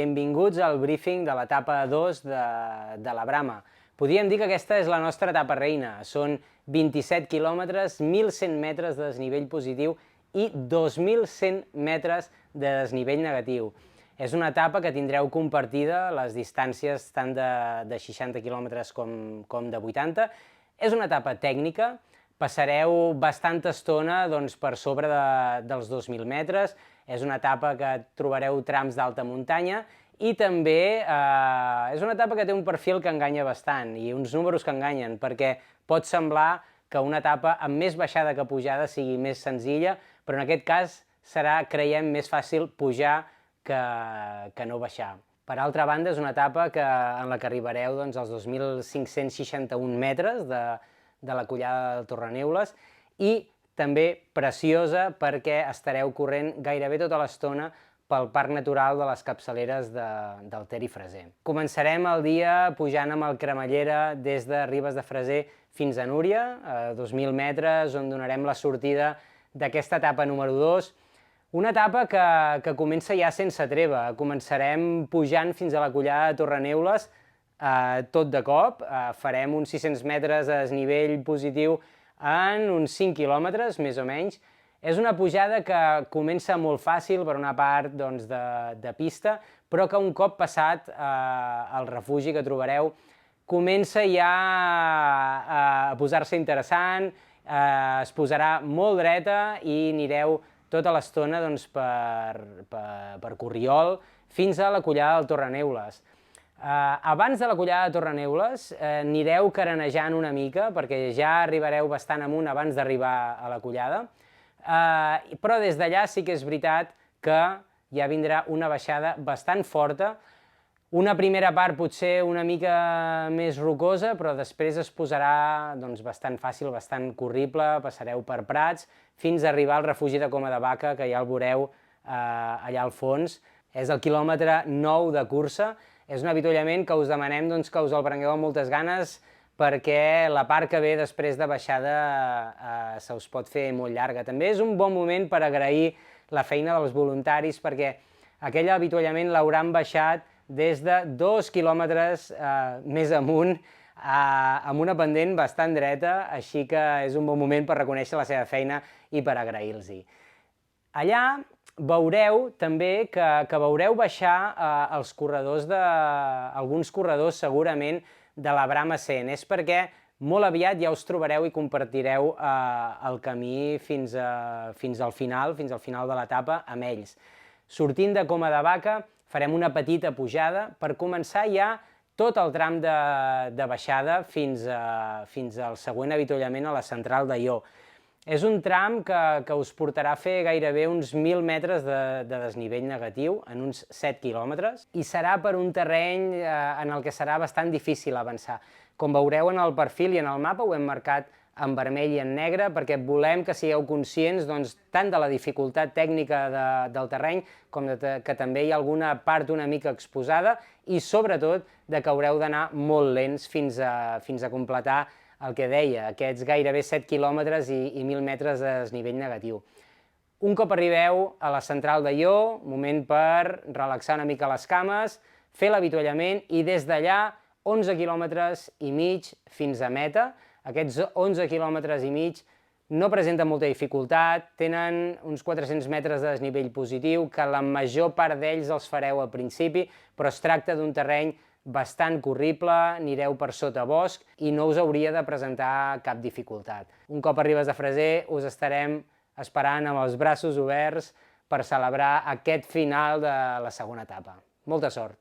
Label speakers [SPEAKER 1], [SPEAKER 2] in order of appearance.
[SPEAKER 1] Benvinguts al briefing de l'etapa 2 de la Brama. Podríem dir que aquesta és la nostra etapa reina. Són 27 quilòmetres, 1.100 metres de desnivell positiu i 2.100 metres de desnivell negatiu. És una etapa que tindreu compartida les distàncies tant de 60 quilòmetres com de 80. És una etapa tècnica, passareu bastanta estona per sobre dels 2.000 metres, és una etapa que trobareu trams d'alta muntanya i també és una etapa que té un perfil que enganya bastant i uns números que enganyen, perquè pot semblar que una etapa amb més baixada que pujada sigui més senzilla, però en aquest cas serà, creiem, més fàcil pujar que no baixar. Per altra banda, és una etapa en la que arribareu als 2.561 metres de la collada de Torreneules i també preciosa perquè estareu corrent gairebé tota l'estona pel Parc Natural de les Capçaleres del Ter i Freser. Començarem el dia pujant amb el cremallera des de Ribes de Freser fins a Núria, a 2.000 metres, on donarem la sortida d'aquesta etapa número 2. Una etapa que comença ja sense treva. Començarem pujant fins a la collada de Torreneules tot de cop. Farem uns 600 metres de desnivell positiu en uns 5 quilòmetres, més o menys. És una pujada que comença molt fàcil per una part de pista, però que un cop passat el refugi que trobareu comença ja a posar-se interessant, es posarà molt dreta i anireu tota l'estona per Corriol fins a la collada del Torreneules. Abans de la collada de Torreneules anireu carenejant una mica, perquè ja arribareu bastant amunt abans d'arribar a la collada, però des d'allà sí que és veritat que ja vindrà una baixada bastant forta, una primera part potser una mica més rocosa, però després es posarà bastant fàcil, bastant corrible, passareu per prats, fins a arribar al refugi de Coma de Vaca, que ja el veureu allà al fons. És el quilòmetre 9 de cursa. És un avituallament que us demanem que us el prengueu amb moltes ganes, perquè la part que ve després de baixada se us pot fer molt llarga. També és un bon moment per agrair la feina dels voluntaris, perquè aquell avituallament l'hauran baixat des de 2 quilòmetres més amunt, amb una pendent bastant dreta, així que és un bon moment per reconèixer la seva feina i per agrair-los-hi. Allà veureu també que veureu baixar els corredors alguns corredors segurament de la Brama 100. És perquè molt aviat ja us trobareu i compartireu el camí fins al final de l'etapa amb ells. Sortint de Coma de Vaca farem una petita pujada per començar ja tot el tram de baixada fins al següent avituallament a la central d'Aió. És un tram que us portarà a fer gairebé uns 1.000 metres de desnivell negatiu, en uns 7 quilòmetres, i serà per un terreny en el que serà bastant difícil avançar. Com veureu en el perfil i en el mapa, ho hem marcat en vermell i en negre, perquè volem que sigueu conscients tant de la dificultat tècnica del terreny, com que també hi ha alguna part una mica exposada, i sobretot que haureu d'anar molt lents fins a completar el que deia, aquests gairebé 7 quilòmetres i 1.000 metres de desnivell negatiu. Un cop arribeu a la central d'Aió, moment per relaxar una mica les cames, fer l'avituallament i des d'allà 11 quilòmetres i mig fins a meta. Aquests 11 quilòmetres i mig no presenten molta dificultat, tenen uns 400 metres de desnivell positiu, que la major part d'ells els fareu al principi, però es tracta d'un terreny bastant corrible, anireu per sota bosc i no us hauria de presentar cap dificultat. Un cop arribes a Freser us estarem esperant amb els braços oberts per celebrar aquest final de la segona etapa. Molta sort!